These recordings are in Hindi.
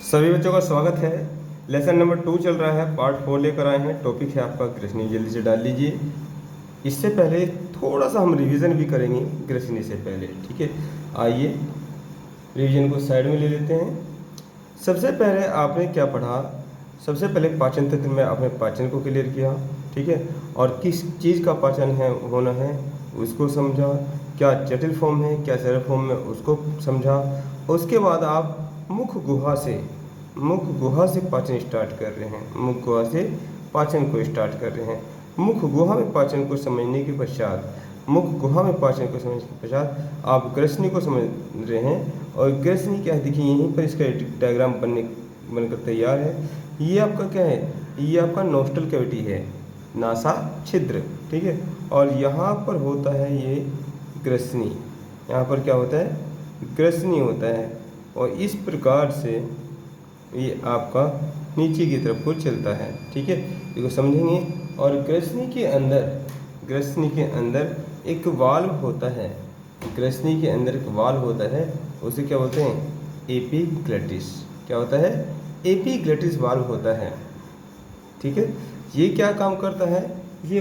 सभी बच्चों का स्वागत है। लेसन नंबर 2 चल रहा है, पार्ट 4 लेकर आए हैं। टॉपिक है आपका ग्रेसनी। जल्दी से डाल लीजिए। इससे पहले थोड़ा सा हम रिवीजन भी करेंगे ग्रेसनी से पहले, ठीक है। आइए रिवीजन को साइड में ले लेते हैं। सबसे पहले आपने क्या पढ़ा? सबसे पहले पाचन तंत्र में आपने पाचन को क्लियर किया, ठीक है। और किस चीज़ का पाचन है होना है उसको समझा। क्या जटिल फॉर्म है, क्या सरल फॉर्म में, उसको समझा। उसके बाद आप मुख गुहा से पाचन स्टार्ट कर रहे हैं। मुख गुहा से पाचन को स्टार्ट कर रहे हैं। मुख गुहा में पाचन को समझने के पश्चात आप ग्रसनी को समझ रहे हैं। और ग्रसनी क्या है, देखिए यहीं पर इसका डायग्राम बनकर तैयार है। ये आपका क्या है, ये आपका नोस्टल कैविटी है, नासा छिद्र, ठीक है। और यहाँ पर होता है ये ग्रसनी। यहाँ पर क्या होता है, ग्रसनी होता है। और इस प्रकार से ये आपका नीचे की तरफ को चलता है, ठीक है। इसको समझेंगे। और ग्रसनी के अंदर एक वाल्व होता है। ग्रसनी के अंदर एक वाल्व होता है, उसे क्या बोलते हैं, एपिग्लटिस। क्या होता है, एपिग्लटिस वाल्व होता है, ठीक है। ये क्या काम करता है, ये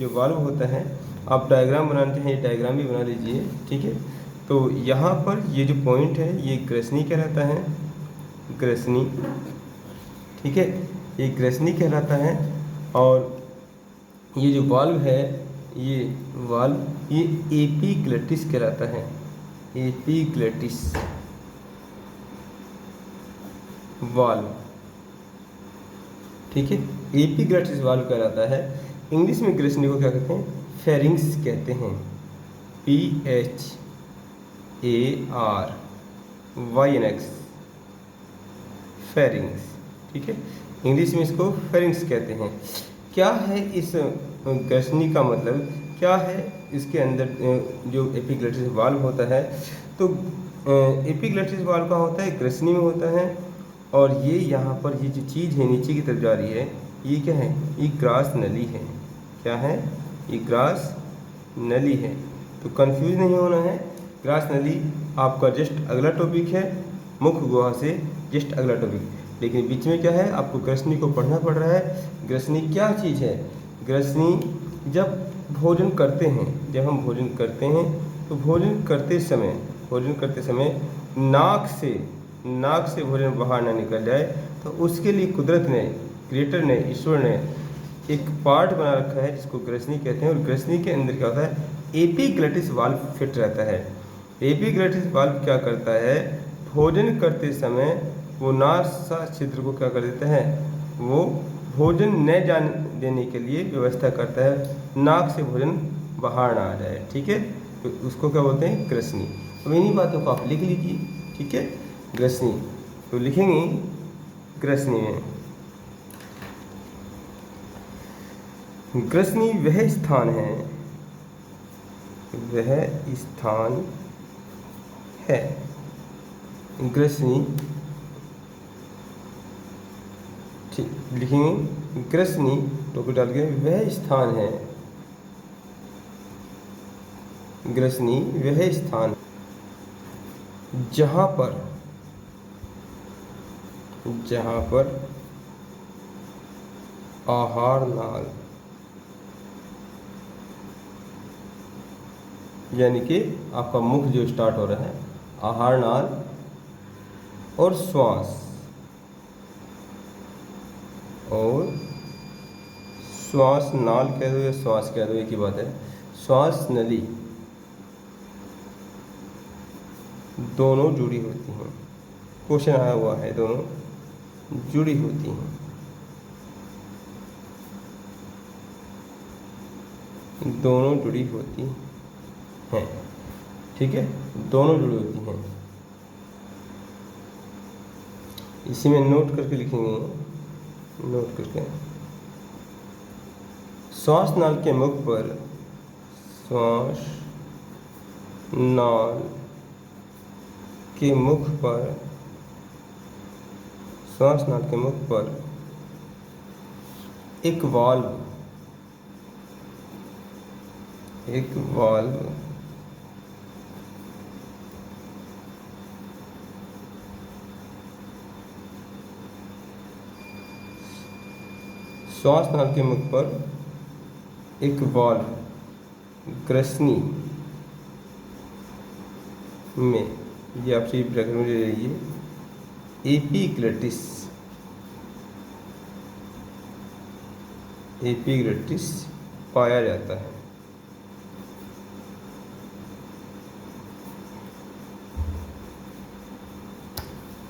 वाल्व होता है। आप डायग्राम बनाते हैं, ये डायग्राम भी बना लीजिए, ठीक है। तो यहाँ पर ये जो पॉइंट है ये ग्रसनी कहलाता है, ग्रसनी, ठीक है। ये ग्रसनी कहलाता है। और ये जो वाल्व है, ये एपिग्लटिस कहलाता है, एपिग्लटिस वाल्व, ठीक है। एपिग्लटिस वाल्व कहलाता है। इंग्लिश में ग्रसनी को क्या कहते हैं, फेरिंग्स कहते हैं, PHARYNX, फेरिंग्स, ठीक है। इंग्लिश में इसको फेरिंग्स कहते हैं। क्या है इस ग्रसनी का मतलब, क्या है इसके अंदर जो एपिग्लटिस वाल्व होता है। तो एपिग्लटिस वाल्व का होता है, ग्रसनी में होता है। और ये यहाँ पर ये जो चीज़ है नीचे की तरफ जा रही है, ये क्या है, ये ग्रास नली है। क्या है, ये ग्रास नली है। तो कंफ्यूज नहीं होना है। ग्रास नली आपका जस्ट अगला टॉपिक है, मुख गुहा से जस्ट अगला टॉपिक। लेकिन बीच में क्या है, आपको ग्रसनी को पढ़ना पड़ रहा है। ग्रसनी क्या चीज़ है, ग्रसनी जब भोजन करते हैं, जब हम भोजन करते हैं तो भोजन करते समय नाक से भोजन बाहर ना निकल जाए, तो उसके लिए कुदरत ने, क्रिएटर ने, ईश्वर ने एक पार्ट बना रखा है जिसको ग्रसनी कहते हैं। और ग्रसनी के अंदर क्या होता है, एपिग्लटिस वाल्व फिट रहता है। एपिग्लटिस वाल्व क्या करता है, भोजन करते समय वो नासा छिद्र को क्या कर देता है, वो भोजन न जाने देने के लिए व्यवस्था करता है, नाक से भोजन बाहर ना आ जाए, ठीक है। तो उसको क्या बोलते हैं, ग्रसनी। अब इन्हीं बातों को आप लिख लीजिए, ठीक है। ग्रसनी तो लिखेंगे, ग्रसनी में ग्रसनी वह स्थान है, ग्रसनी, ठीक, लिखेंगे ग्रसनी टोपी डाल के, वह स्थान है, ग्रसनी वह स्थान जहाँ पर आहार नाल, यानी कि आपका मुख जो स्टार्ट हो रहा है, आहार नाल और श्वास नाल कह दो या श्वास कह दो, एक ही बात है, श्वास नली दोनों जुड़ी होती हैं। क्वेश्चन आया हुआ है, दोनों जुड़ी होती हैं, दोनों जुड़ी होती हैं, ठीक है, दोनों जुड़ी होती हैं। इसी में नोट करके लिखेंगे, नोट करके, श्वास नाल के मुख पर, श्वास नाल के मुख पर, श्वास नाल के मुख पर एक वाल्व श्वास नाल के मुख पर एक वाल्व ग्रसनी में, ये आपसे ब्रैकेट में ले लीजिए, एपिग्लटिस पाया जाता है।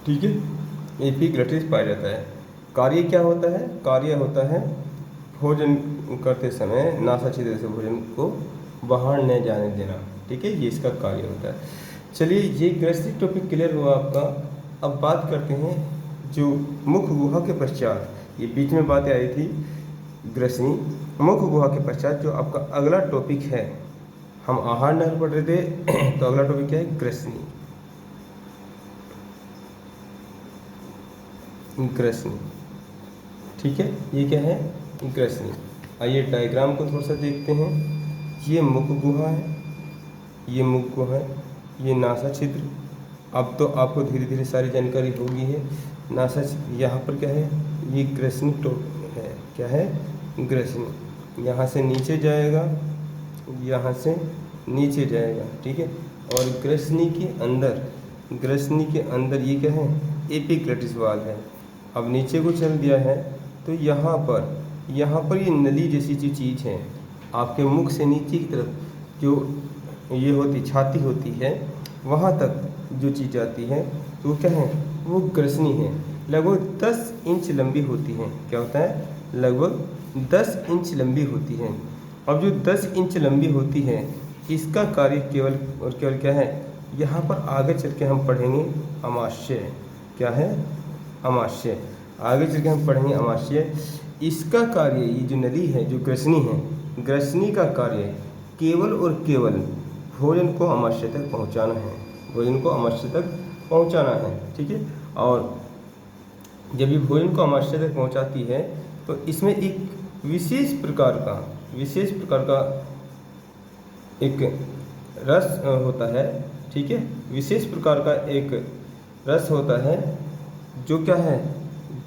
ठीक है, एपिग्लटिस पाया जाता है। कार्य क्या होता है? कार्य होता है भोजन करते समय नासा छिद्र से भोजन को बाहर न जाने देना। ठीक है, ये इसका कार्य होता है। चलिए, ये गैस्ट्रिक टॉपिक क्लियर हुआ आपका। अब बात करते हैं जो मुख गुहा के पश्चात, ये बीच में बातें आई थी ग्रसनी, मुख गुहा के पश्चात जो आपका अगला टॉपिक है, हम आहार नहर पढ़ रहे थे तो अगला टॉपिक क्या है? ग्रसनी। ग्रसनी, ठीक है, ये क्या है? ग्रसनी। आइए डायग्राम को थोड़ा सा देखते हैं। ये मुख गुहा है, ये मुख गुहा है, ये नासा छिद्र। अब तो आपको धीरे धीरे सारी जानकारी होगी है। नासा छिद्र, यहाँ पर क्या है? ये ग्रसनी है। क्या है? ग्रसनी। यहाँ से नीचे जाएगा, यहाँ से नीचे जाएगा। ठीक है, और ग्रसनी के अंदर ये क्या है? एपिग्लटिस वाल्व है। अब नीचे को चल दिया है तो यहाँ पर ये नली जैसी जो चीज़ है आपके मुख से नीचे की तरफ, जो ये होती छाती होती है, वहाँ तक जो चीज़ आती है तो वो क्या है? वो ग्रसनी है। लगभग 10 इंच लंबी होती है। क्या होता है? लगभग 10 इंच लंबी होती है। अब जो 10 इंच लंबी होती है, इसका कार्य केवल और केवल क्या है? यहाँ पर आगे चल के हम पढ़ेंगे अमाशय। क्या है? अमाशय। आगे चल के हम पढ़ेंगे अमाशय। इसका कार्य, ये जो नली है, जो ग्रसनी है, ग्रसनी का कार्य केवल और केवल भोजन को अमाशय तक पहुँचाना है। भोजन को अमाशय तक पहुँचाना है। ठीक है, और जब ये भोजन को अमाशय तक पहुँचाती है तो इसमें एक विशेष प्रकार का एक रस होता है। ठीक है, विशेष प्रकार का एक रस होता है जो क्या है?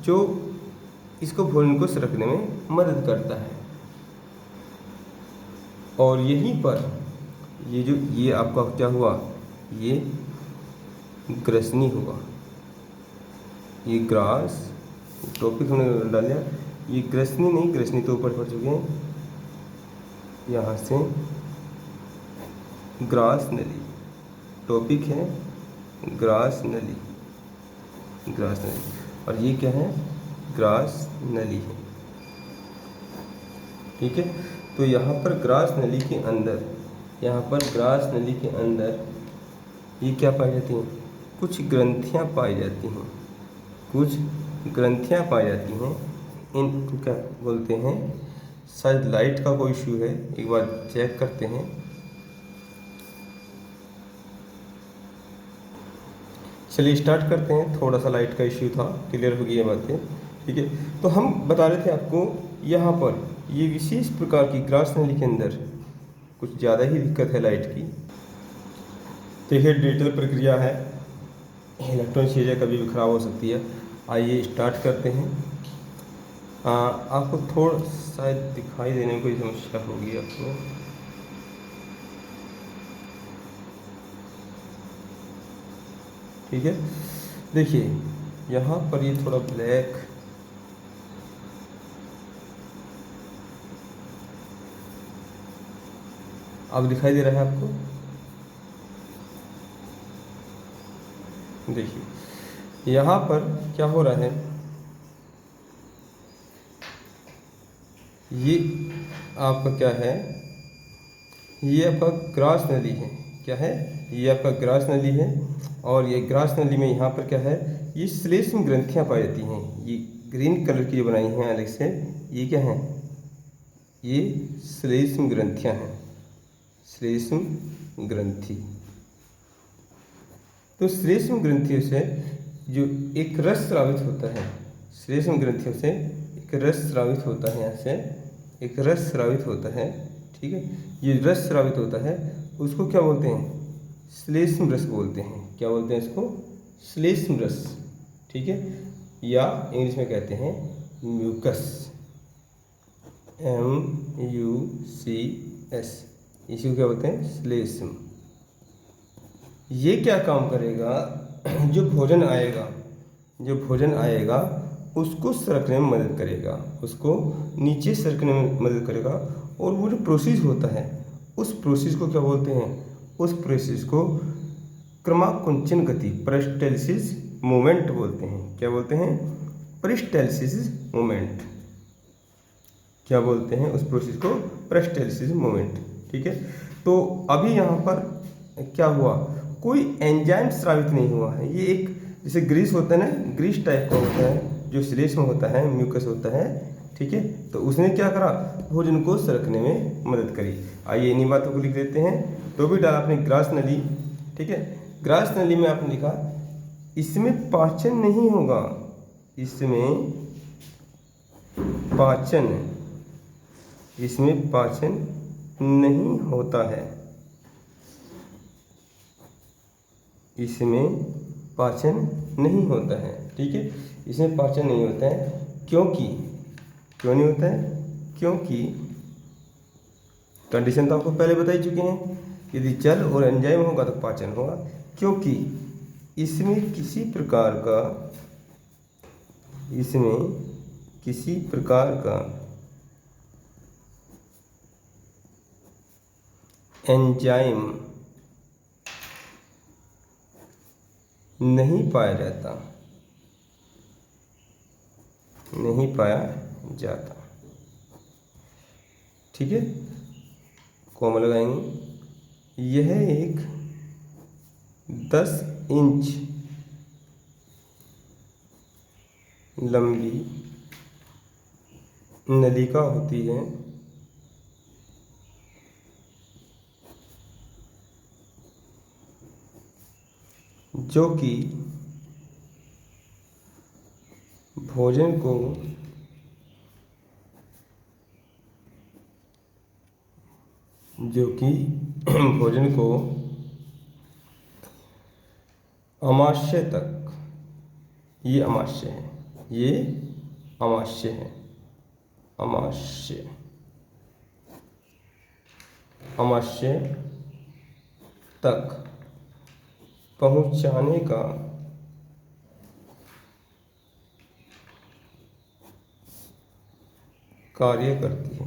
जो इसको भोजन को सरकने में मदद करता है। और यहीं पर ये आपका क्या हुआ? ये ग्रसनी हुआ। ये ग्रास टॉपिक हमने डाल दिया। ये ग्रसनी नहीं, ग्रसनी तो ऊपर पड़ चुके हैं। यहाँ से ग्रास नली टॉपिक है, ग्रास नली। और ये क्या है? ग्रास नली है। ठीक है, तो यहाँ पर ग्रास नली के अंदर ये क्या पाई जाती हैं? कुछ ग्रंथियाँ पाई जाती हैं। इनको क्या बोलते हैं? शायद लाइट का कोई इशू है, एक बार चेक करते हैं। चलिए स्टार्ट करते हैं। थोड़ा सा लाइट का इश्यू था, क्लियर हो गई ये बातें। ठीक है, तो हम बता रहे थे आपको यहाँ पर ये विशेष प्रकार की ग्रास नली के अंदर कुछ ज़्यादा ही दिक्कत है लाइट की। तो ये डिजिटल प्रक्रिया है, इलेक्ट्रॉनिक चीज़ें कभी भी ख़राब हो सकती है। आइए स्टार्ट करते हैं। आपको थोड़ा शायद दिखाई देने में कोई समस्या होगी आपको। ठीक है, देखिए यहाँ पर ये थोड़ा ब्लैक, अब दिखाई दे रहा है आपको? देखिए यहाँ पर क्या हो रहा है? ये आपका क्या है? ये आपका ग्रास नली है। क्या है? ये आपका ग्रास नली है। और ये ग्रास नली में यहाँ पर क्या है? ये श्लेष्म ग्रंथियाँ पाई जाती हैं। ये ग्रीन कलर की जो बनाई हैं अलग से, ये क्या है? ये श्लेष्म ग्रंथियाँ हैं। श्लेष्म ग्रंथि। तो श्लेष्म ग्रंथियों से जो एक रस स्रावित होता है, श्लेष्म ग्रंथियों से एक रस स्रावित होता है। यहाँ से एक रस स्रावित होता है। ठीक है, ये रस स्रावित होता है, उसको क्या बोलते हैं? श्लेष्म रस बोलते हैं। क्या बोलते हैं इसको? श्लेष्म रस। ठीक है, या इंग्लिश में कहते हैं म्यूकस। MUCS, इसी को क्या बोलते हैं, श्लेष्म। ये क्या काम करेगा, जो भोजन आएगा उसको सरकने में मदद करेगा, उसको नीचे सरकने में मदद करेगा। और वो जो प्रोसेस होता है उस प्रोसेस को क्या बोलते हैं, उस प्रोसेस को क्रमाकुंचन गति, पेरिस्टाल्सिस मूवमेंट बोलते हैं। क्या बोलते हैं, पेरिस्टाल्सिस मूवमेंट। क्या बोलते हैं उस प्रोसेस को, पेरिस्टाल्सिस मूवमेंट। ठीक है, तो अभी यहाँ पर क्या हुआ, कोई एंजाइम स्रावित नहीं हुआ है। ये एक जैसे ग्रीस होता है ना, ग्रीस टाइप का होता है, जो श्लेष्म होता है, म्यूकस होता है। ठीक है, तो उसने क्या करा, भोजन को सरकने में मदद करी। आइए इन्हीं बातों को लिख देते हैं। तो भी डाला आपने ग्रास नली। ठीक है, ग्रास नली में आपने लिखा इसमें पाचन नहीं होगा, इसमें पाचन नहीं होता है, इसमें पाचन नहीं होता है। ठीक है, इसमें पाचन नहीं होता है क्यों नहीं होता है, क्योंकि कंडीशन तो आपको पहले बता ही चुके हैं, यदि जल और एंजाइम होगा तो पाचन होगा, क्योंकि इसमें किसी प्रकार का एंजाइम नहीं पाया जाता। ठीक है, कॉमा लगाएंगे। यह एक 10 इंच लंबी नलिका होती है, जो कि भोजन को अमाशय तक, ये अमाशय है, अमाशय तक पहुंचाने का कार्य करती है।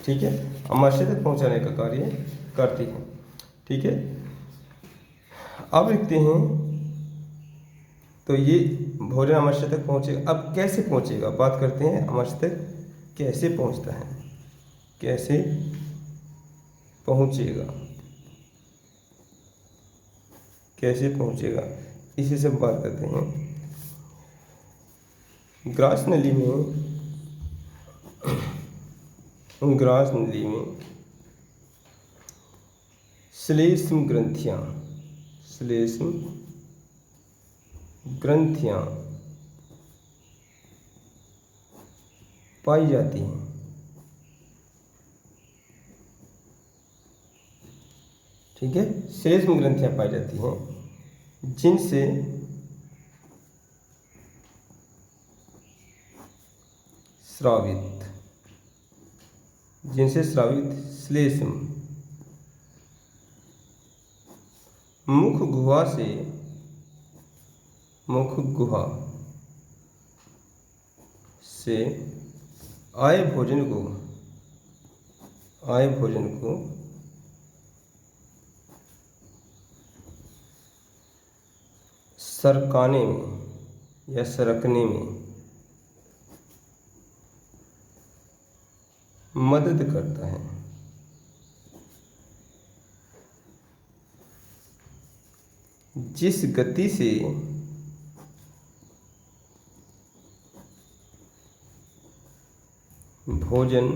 ठीक है, अमाशय तक पहुंचाने का कार्य करती है। ठीक है, अब लिखते हैं, तो ये भोजन अमाशय तक पहुंचेगा। अब कैसे पहुंचेगा, बात करते हैं अमाशय तक कैसे पहुंचता है, कैसे पहुंचेगा, इसी से बात करते हैं। ग्रास नली में श्लेष्म ग्रंथियां पाई जाती हैं। ठीक है, श्लेष्म ग्रंथियां पाई जाती हैं जिनसे स्रावित श्लेष्म मुख गुहा से आए भोजन को सरकने में मदद करता है। जिस गति से भोजन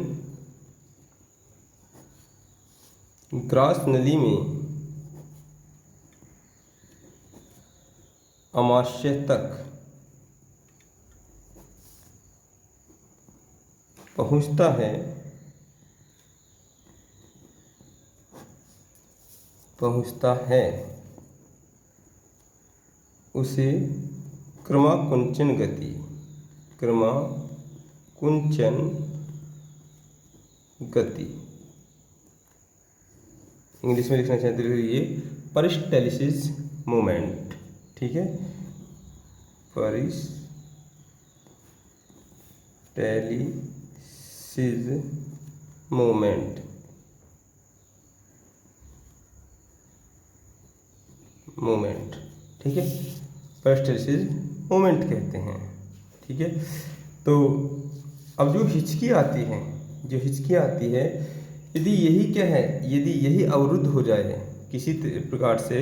ग्रास नली में अमाशय तक पहुंचता है उसे क्रमाकुंचन गति, क्रमाकुंचन गति, इंग्लिश में लिखना चाहते हो ये पेरिस्टाल्सिस मूवमेंट, ठीक है, पेरिस्टाल्सिस मूवमेंट, ठीक है, पेरिस्टाल्सिस मूवमेंट कहते हैं, ठीक है। तो अब जो हिचकी आती है, यदि यही क्या है, यदि यही अवरुद्ध हो जाए किसी प्रकार से,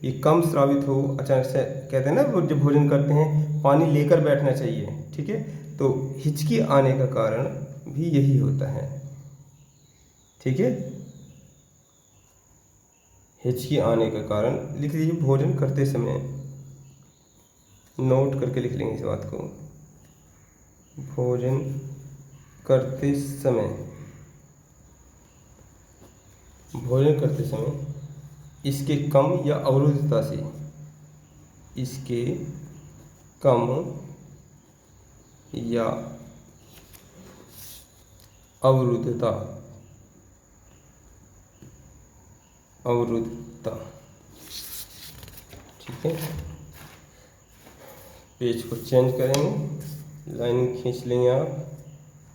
ये कम स्रावित हो, अचानक से कहते हैं ना वो जब भोजन करते हैं पानी लेकर बैठना चाहिए, ठीक है, तो हिचकी आने का कारण भी यही होता है, ठीक है। हिचकी आने का कारण लिख लीजिए, भोजन करते समय, नोट करके लिख लेंगे इस बात को, भोजन करते समय इसके कम या अवरुद्धता से, इसके कम या अवरुद्धता, ठीक है। पेज को चेंज करेंगे, लाइनिंग खींच लेंगे आप।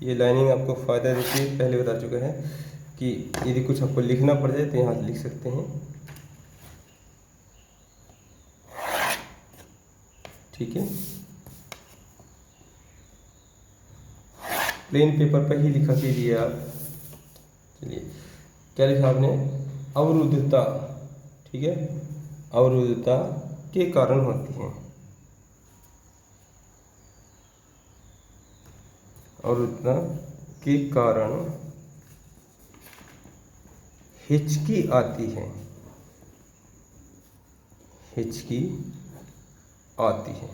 ये लाइनिंग आपको फ़ायदा देती है, पहले बता चुका है कि यदि कुछ आपको लिखना पड़ जाए तो यहाँ से लिख सकते हैं, ठीक है। प्लेन पेपर पर ही लिखा कीजिए आप। चलिए, क्या लिखा आपने, अवरुद्धता, ठीक है, अवरुद्धता के कारण होती है, अवरुद्धता के कारण हिचकी आती है,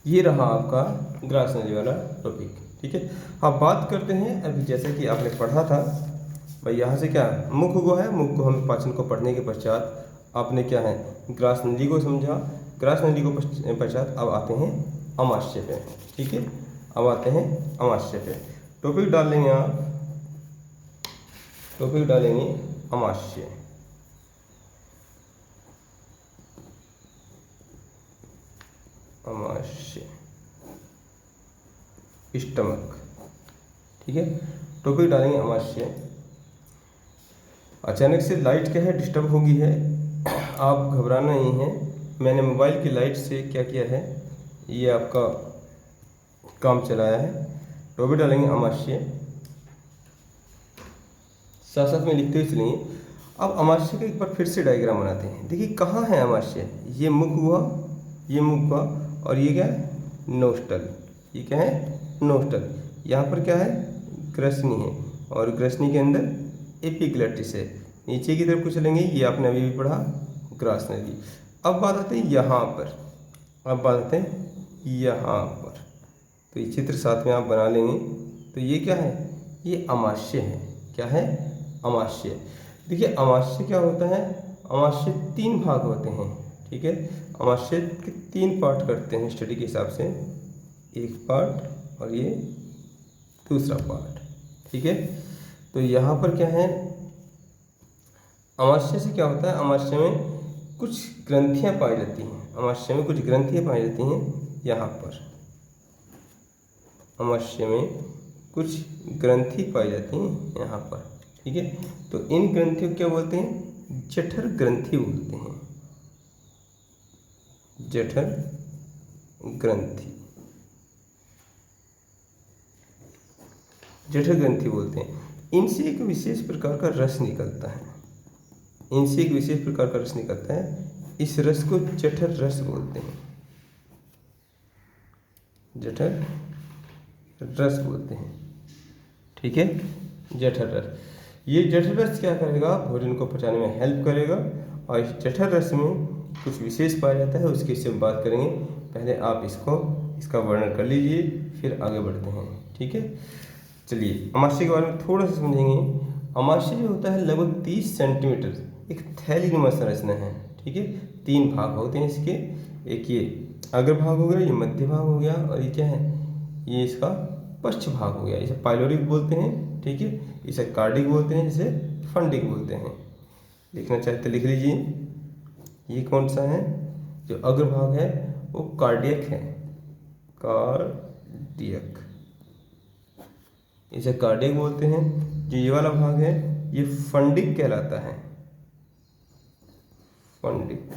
ये रहा आपका ग्रास नली वाला टॉपिक, ठीक है। अब बात करते हैं अभी, जैसे कि आपने पढ़ा था भाई, यहाँ से क्या मुख को है, मुख को हम पाचन को पढ़ने के पश्चात आपने क्या है ग्रास नली को समझा, ग्रास नली को पश्चात अब आते हैं अमाशय पे, ठीक है। अब आते हैं अमाशय पे, टॉपिक डाल लेंगे आप, टॉपिक डालेंगे अमाशय, स्टमक, ठीक है। टॉपिक डालेंगे अमाशय। अचानक से लाइट क्या है डिस्टर्ब हो गई है, आप घबराना नहीं है, मैंने मोबाइल की लाइट से क्या किया है, ये आपका काम चलाया है। टॉपिक डालेंगे अमाशय, साथ साथ में लिखते हुए चलेंगे। अब अमाशय का एक बार फिर से डायग्राम बनाते हैं। देखिए कहाँ है अमाशय, ये मुख हुआ, और ये क्या है नोस्टल, ये क्या है नोस्टल, यहाँ पर क्या है ग्रसनी है, और ग्रसनी के अंदर एपिग्लटिस है। नीचे की तरफ को चलेंगे, ये आपने अभी भी पढ़ा ग्रास नली। अब बात आते हैं यहाँ पर, तो ये चित्र साथ में आप बना लेंगे। तो ये क्या है, ये अमाशय है, क्या है अमाशय। देखिए अमाशय क्या होता है, अमाशय 3 भाग होते हैं, ठीक है। अमाशय के 3 पार्ट करते हैं स्टडी के हिसाब से, एक पार्ट और ये दूसरा पार्ट, ठीक है। तो यहाँ पर क्या है, अमाशय से क्या होता है, अमाशय में कुछ ग्रंथियाँ पाई जाती हैं, यहाँ पर अमाशय में कुछ ग्रंथि पाई जाती हैं यहाँ पर, ठीक है। तो इन ग्रंथियों को क्या बोलते हैं, जठर ग्रंथि बोलते हैं, जठर ग्रंथि बोलते हैं। इनसे एक विशेष प्रकार का रस निकलता है, इस रस को जठर रस बोलते हैं, ठीक है, जठर रस। ये जठर रस क्या करेगा, भोजन को पचाने में हेल्प करेगा, और इस जठर रस में कुछ विशेष पाया जाता है, उसकी से हम बात करेंगे। पहले आप इसका वर्णन कर लीजिए, फिर आगे बढ़ते हैं, ठीक है। चलिए अमाशय के बारे में थोड़ा सा समझेंगे। अमाशय जो होता है लगभग 30 सेंटीमीटर, एक थैलीनुमा संरचना है। ठीक है, 3 भाग होते हैं इसके, एक ये अग्रभाग हो गया, ये मध्य भाग हो गया, और ये क्या है, ये इसका पश्च भाग हो गया। इसे पाइलोरिक बोलते हैं। ठीक है, इसे कार्डिक बोलते हैं, इसे फंडिक बोलते हैं। लिखना चाहते लिख लीजिए। ये कौन सा है, जो अग्रभाग है वो कार्डियक है, कार्डियक, इसे कार्डियक बोलते हैं। जो ये वाला भाग है ये फंडिक कहलाता है, फंडिक,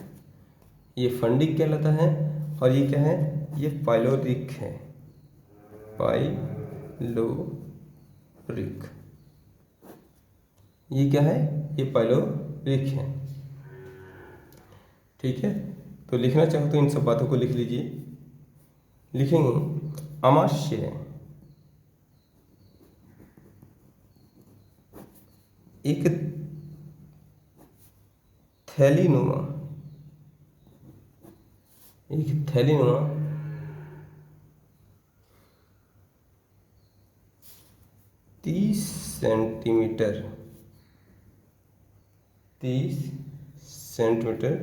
ये फंडिक कहलाता है। और ये क्या है, ये पाइलोरिक है, पाइलोरिक, ये क्या है, ये पाइलोरिक है। ठीक है, तो लिखना चाहो तो इन सब बातों को लिख लीजिए। लिखेंगे आमाशय एक थैलीनुमा, एक थैलीनुमा 30 सेंटीमीटर, 30 सेंटीमीटर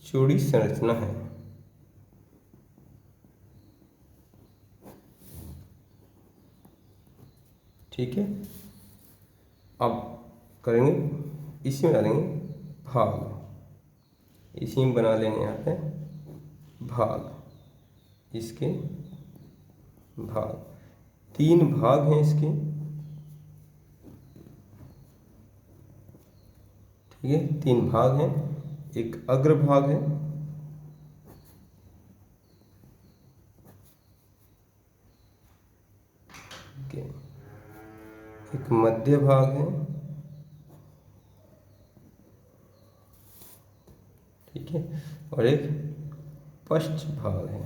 चौड़ी संरचना है। ठीक है, अब करेंगे, इसी में डालेंगे भाग, इसी में बना लेंगे यहाँ पे भाग, इसके भाग, 3 भाग हैं इसके। ठीक है, 3 भाग हैं, एक अग्रभाग है, एक मध्य भाग है, ठीक है, और एक पश्च भाग है।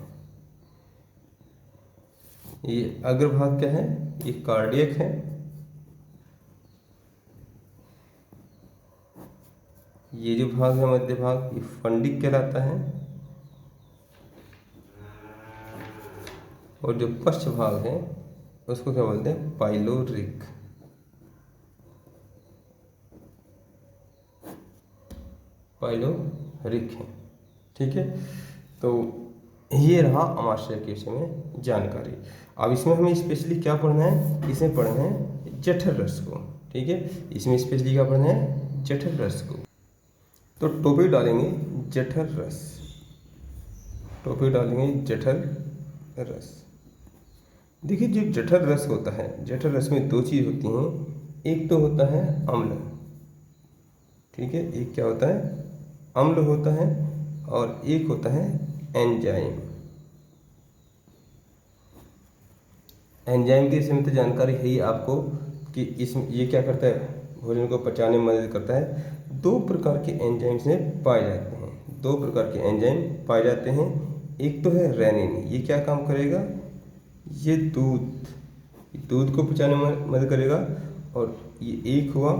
ये अग्रभाग क्या है, ये कार्डियक है, ये जो भाग है मध्य भाग, ये फंडिक कहलाता है, और जो पश्च भाग है उसको क्या बोलते हैं, पाइलोरिक। पाइलोरिक है। ठीक है, तो ये रहा आमाशय के विषय में जानकारी। अब इसमें हमें स्पेशली क्या पढ़ना है, इसमें पढ़ना है जठर रस को। ठीक है, इसमें स्पेशली क्या पढ़ना है, जठर रस को। तो टॉपिक डालेंगे जठर रस, टॉपिक डालेंगे जठर रस। देखिए, जो जठर रस होता है, जठर रस में 2 चीज़ होती हैं, एक तो होता है अम्ल, ठीक है, एक क्या होता है, अम्ल होता है, और एक होता है एंजाइम। एंजाइम के विषय में तो जानकारी है ही आपको कि इसमें ये क्या करता है, भोजन को पचाने में मदद करता है। 2 प्रकार के एंजाइम्स में पाए जाते हैं, 2 प्रकार के एंजाइम पाए जाते हैं। एक तो है रेनिन, ये क्या काम करेगा, ये दूध को पचाने में मदद करेगा, और ये एक हुआ।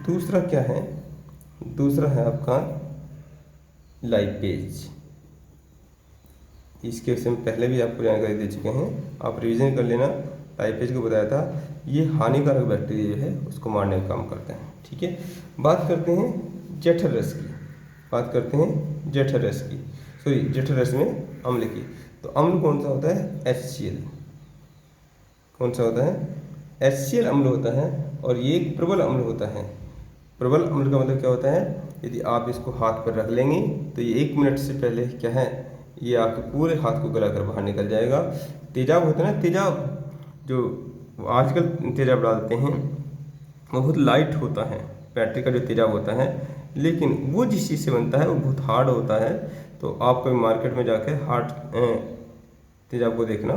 दूसरा क्या है, दूसरा है आपका लाइपेज। इसके विषय में पहले भी आपको जानकारी दे चुके हैं, आप रिवीजन कर लेना। लाइपेज को बताया था, ये हानिकारक बैक्टीरिया जो है उसको मारने का काम करते हैं। ठीक है, बात करते हैं जठर रस की, बात करते हैं जठर रस की, सॉरी जठर रस में अम्ल की। तो अम्ल कौन सा होता है, HCl। कौन सा होता है, HCl अम्ल होता है, और ये एक प्रबल अम्ल होता है। प्रबल अम्ल का मतलब क्या होता है, यदि आप इसको हाथ पर रख लेंगे तो ये 1 मिनट से पहले क्या है, ये आपके पूरे हाथ को गलाकर बाहर निकल जाएगा। तेजाब होता है ना, तेजाब जो आजकल तेजाब डालते हैं वो बहुत लाइट होता है, बैटरी का जो तेजाब होता है, लेकिन वो जिस चीज़ से बनता है वो बहुत हार्ड होता है। तो आप कभी मार्केट में जाकर हार्ड तेजाब को देखना,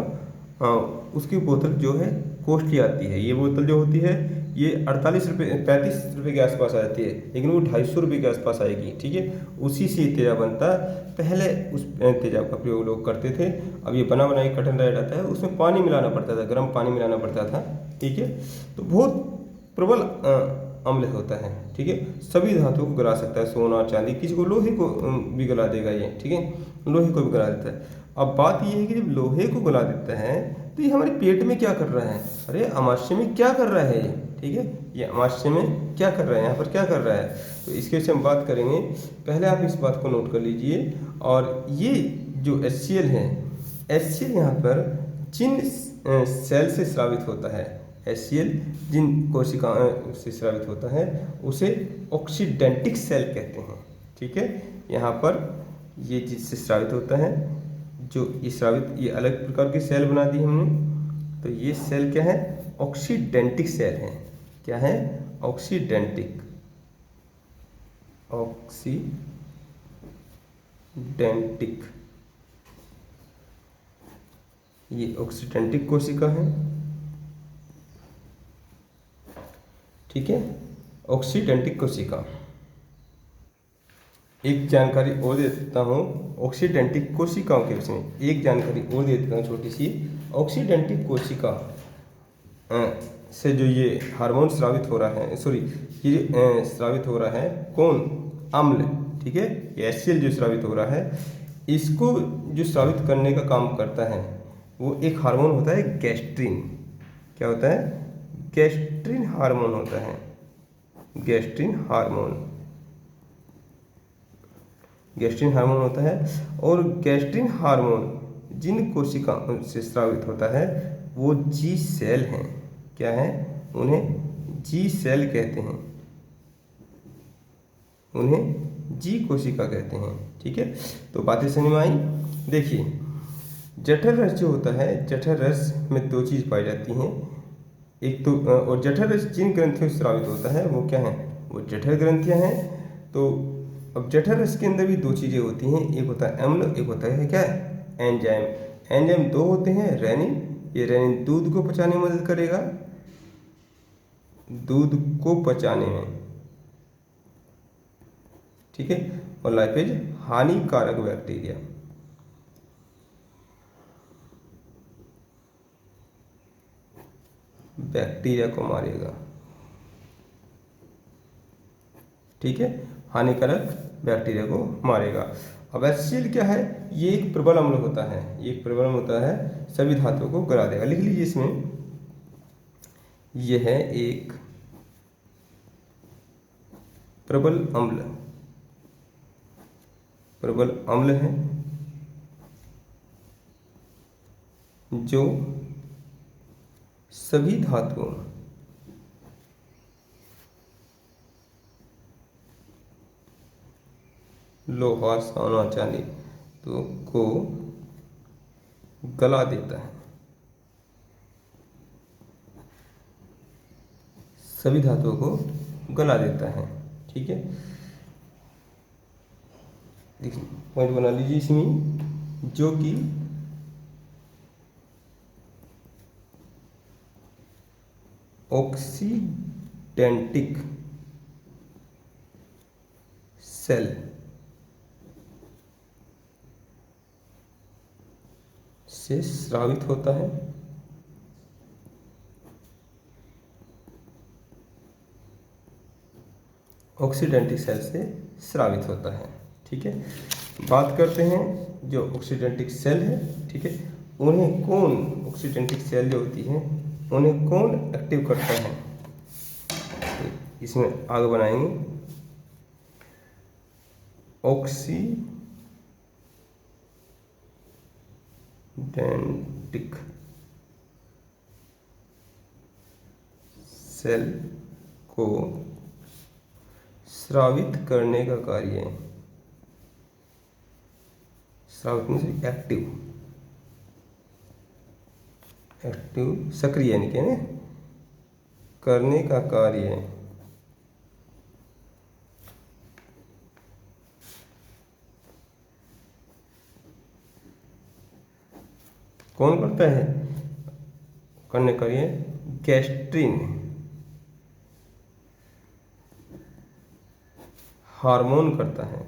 उसकी बोतल जो है कॉस्टली आती है। ये बोतल जो होती है ये 48 रुपये 35 रुपये के आसपास आ जाती है, लेकिन वो 250 रुपये के आसपास आएगी। ठीक है, उसी से तेजाब बनता है। पहले उस तेजाब का प्रयोग लोग करते थे, अब ये बना बनाई कटन राइड आता है, उसमें पानी मिलाना पड़ता था, गर्म पानी मिलाना पड़ता था। ठीक है, तो बहुत प्रबल अम्ल होता है। ठीक है, सभी धातुओं को गला सकता है, सोना चांदी, किसी को लोहे को भी गला देगा ये। ठीक है, लोहे को भी गला देता है। अब बात ये है कि जब लोहे को गला देता है तो ये हमारे पेट में क्या कर रहा है, अरे अमाशय में क्या कर रहा है ये, ठीक है, ये अमाशय में क्या कर रहा है, यहाँ पर क्या कर रहा है, तो इसके विषय में बात करेंगे। पहले आप इस बात को नोट कर लीजिए। और ये जो HCl है, HCl यहाँ पर जिन सेल से स्रावित होता है, HCl जिन कोशिकाओं से स्रावित होता है उसे ऑक्सीडेंटिक सेल कहते हैं, ठीक है। यहाँ पर ये जिससे स्रावित होता है, जो ये स्रावित, ये अलग प्रकार की सेल बना दी हमने, तो ये सेल क्या है, ऑक्सीडेंटिक सेल है। क्या है, ऑक्सीडेंटिक, ऑक्सीडेंटिक, ये ऑक्सीडेंटिक कोशिका है, ठीक है, ऑक्सीडेंटिक कोशिका। एक जानकारी और दे देता हूँ ऑक्सीडेंटिक कोशिकाओं के विषय में, एक जानकारी और दे देता हूँ छोटी सी। ऑक्सीडेंटिक कोशिका से जो ये हार्मोन स्रावित हो रहा है, सॉरी, ये स्रावित हो रहा है कौन, अम्ल, ठीक है, ये HCl जो स्रावित हो रहा है, इसको जो स्रावित करने का काम करता है वो एक हार्मोन होता है गैस्ट्रिन। क्या होता है, गैस्ट्रिन हार्मोन होता है, गैस्ट्रिन हार्मोन, गैस्ट्रिन हार्मोन होता है। और गैस्ट्रिन हार्मोन जिन कोशिकाओं से स्रावित होता है वो जी सेल हैं। क्या है, उन्हें जी सेल कहते हैं, उन्हें जी कोशिका कहते हैं, ठीक है। तो बातें समझ में आई। देखिए, जठर रस जो होता है, जठर रस में दो चीज़ पाई जाती हैं, एक तो और जठर रस जिन ग्रंथियों से स्रावित होता है वो क्या है, वो जठर ग्रंथियां हैं। तो अब जठर रस के अंदर भी दो चीज़ें होती हैं, एक होता है अम्ल, एक होता है क्या, एंजाइम। एंजाइम दो होते हैं, रेनिन, ये रेनिन दूध को पचाने में मदद करेगा, दूध को पचाने में, ठीक है। और लाइपेज हानिकारक बैक्टीरिया, बैक्टीरिया को मारेगा, ठीक है, हानिकारक बैक्टीरिया को मारेगा। अब HCl क्या है, ये एक प्रबल अम्ल होता है, ये एक प्रबल अम्ल होता है, सभी धातुओं को गला देगा। लिख लीजिए इसमें, यह है एक प्रबल अम्ल, प्रबल अम्ल है जो सभी धातुओं, लोहा, सोना, चांदी तो को गला देता है, सभी धातुओं को गला देता है, ठीक है। देखिए पॉइंट बना लीजिए इसमें, जो कि ऑक्सीडेंटिक सेल से स्रावित होता है, ऑक्सीडेंटिक सेल से स्रावित होता है, ठीक है। बात करते हैं जो ऑक्सीडेंटिक सेल है, ठीक है, उन्हें कौन, ऑक्सीडेंटिक सेल जो होती है उन्हें कौन एक्टिव करता है, तो इसमें आगे बनाएंगे, ऑक्सीडेंटिक सेल को स्रावित करने का कार्य, स्रावित में से एक्टिव, एक्टिव सक्रिय यानी कि करने का कार्य कौन करता है, करने का कार्य गैस्ट्रिन हार्मोन करता है,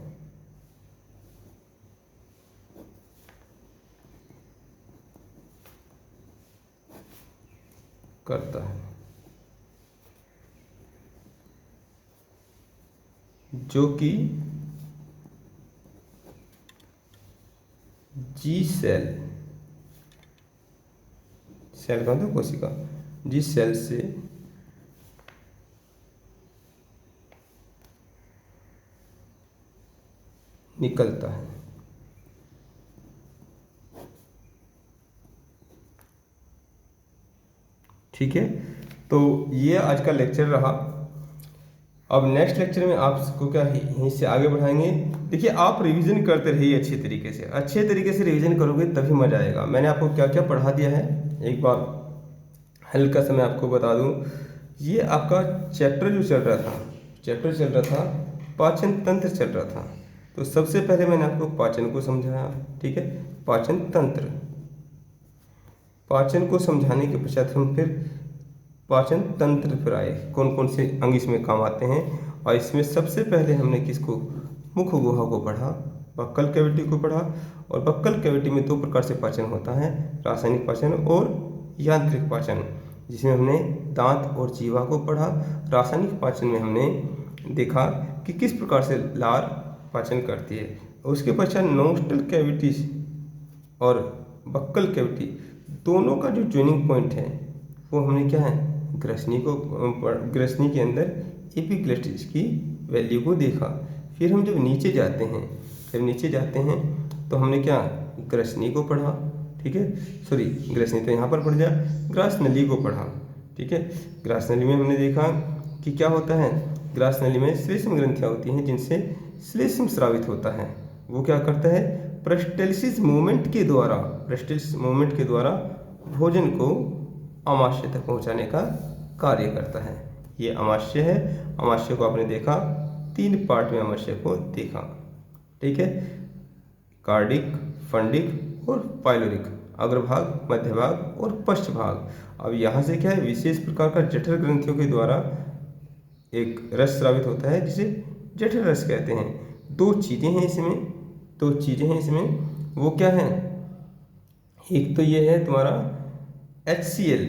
करता है, जो कि जी सेल सेल का मतलब कोशिका, जिस सेल से निकलता है। ठीक है, तो ये आज का लेक्चर रहा। अब नेक्स्ट लेक्चर में आपको क्या यहीं से आगे बढ़ाएंगे। देखिए, आप रिवीजन करते रहिए अच्छे तरीके से रिवीजन करोगे तभी मजा आएगा। मैंने आपको क्या क्या पढ़ा दिया है एक बार हल्का सा मैं आपको बता दूं। ये आपका चैप्टर जो चल रहा था पाचन तंत्र चल रहा था। तो सबसे पहले मैंने आपको पाचन को समझाया, ठीक है, पाचन को समझाने के पश्चात हम फिर पाचन तंत्र पर आए, कौन कौन से अंग इसमें काम आते हैं। और इसमें सबसे पहले हमने किसको, मुख गुहा को पढ़ा, बक्कल कैविटी को पढ़ा। और बक्कल कैविटी में 2 प्रकार से पाचन होता है, रासायनिक पाचन और यांत्रिक पाचन, जिसमें हमने दांत और जीवा को पढ़ा। रासायनिक पाचन में हमने देखा कि किस प्रकार से लार पाचन करती है। उसके पश्चात नोस्टल कैविटीज और बक्कल कैविटी दोनों का जो ज्वाइनिंग पॉइंट है वो हमने क्या है, ग्रसनी के अंदर एपिग्लोटिस की वैल्यू को देखा। फिर हम जब नीचे जाते हैं तो हमने क्या, ग्रसनी को पढ़ा, ठीक है, सॉरी ग्रसनी तो यहाँ पर पढ़ जाए, ग्रास नली को पढ़ा, ठीक है। ग्रास नली में हमने देखा कि क्या होता है, ग्रास नली में श्लेष्म ग्रंथियाँ होती हैं जिनसे श्लेष्म स्रावित होता है। वो क्या करता है, पेरिस्टाल्सिस मूवमेंट के द्वारा भोजन को अमाशय तक पहुंचाने का कार्य करता है। ये अमाशय है। अमाशय को आपने देखा, 3 पार्ट में अमाशय को देखा, ठीक है, कार्डिक, फंडिक और पाइलोरिक, अग्रभाग, मध्य भाग और पश्च भाग। अब यहाँ से क्या है, विशेष प्रकार का जठर ग्रंथियों के द्वारा एक रस स्रावित होता है जिसे जठर रस कहते हैं। 2 चीज़ें हैं इसमें, वो क्या है, एक तो ये है तुम्हारा HCl,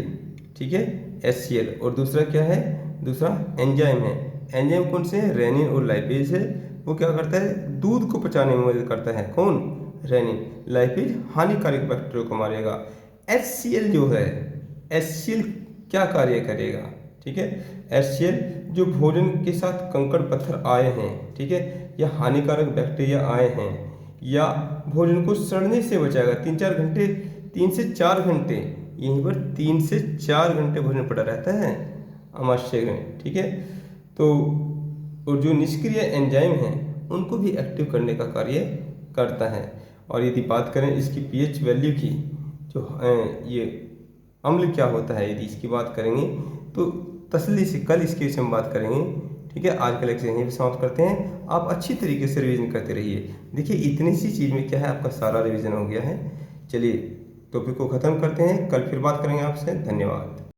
ठीक है, HCl, और दूसरा क्या है, दूसरा एंजाइम है। एंजाइम कौन से है, रेनिन और लाइपेज है। वो क्या करता है, दूध को पचाने में मदद करता है, कौन, रेनिन। लाइपेज हानिकारक बैक्टीरिया को मारेगा। HCl जो है, HCl क्या कार्य करेगा, ठीक है, HCl जो भोजन के साथ कंकड़ पत्थर आए हैं, ठीक है, या हानिकारक बैक्टीरिया आए हैं, या भोजन को सड़ने से बचाएगा। 3 से 4 घंटे यहीं पर 3 से 4 घंटे भोजन पड़ा रहता है अमाशय में, ठीक है। तो और जो निष्क्रिय एंजाइम हैं उनको भी एक्टिव करने का कार्य करता है। और यदि बात करें इसकी pH वैल्यू की, जो ये अम्ल क्या होता है, यदि इसकी बात करेंगे तो तसल्ली से कल इसके विषय में बात करेंगे, ठीक है। आज का लेक्चर यहीं पे समाप्त करते हैं। आप अच्छी तरीके से रिवीजन करते रहिए। देखिए, इतनी सी चीज़ में क्या है, आपका सारा रिवीजन हो गया है। चलिए टॉपिक को ख़त्म करते हैं, कल फिर बात करेंगे आपसे। धन्यवाद।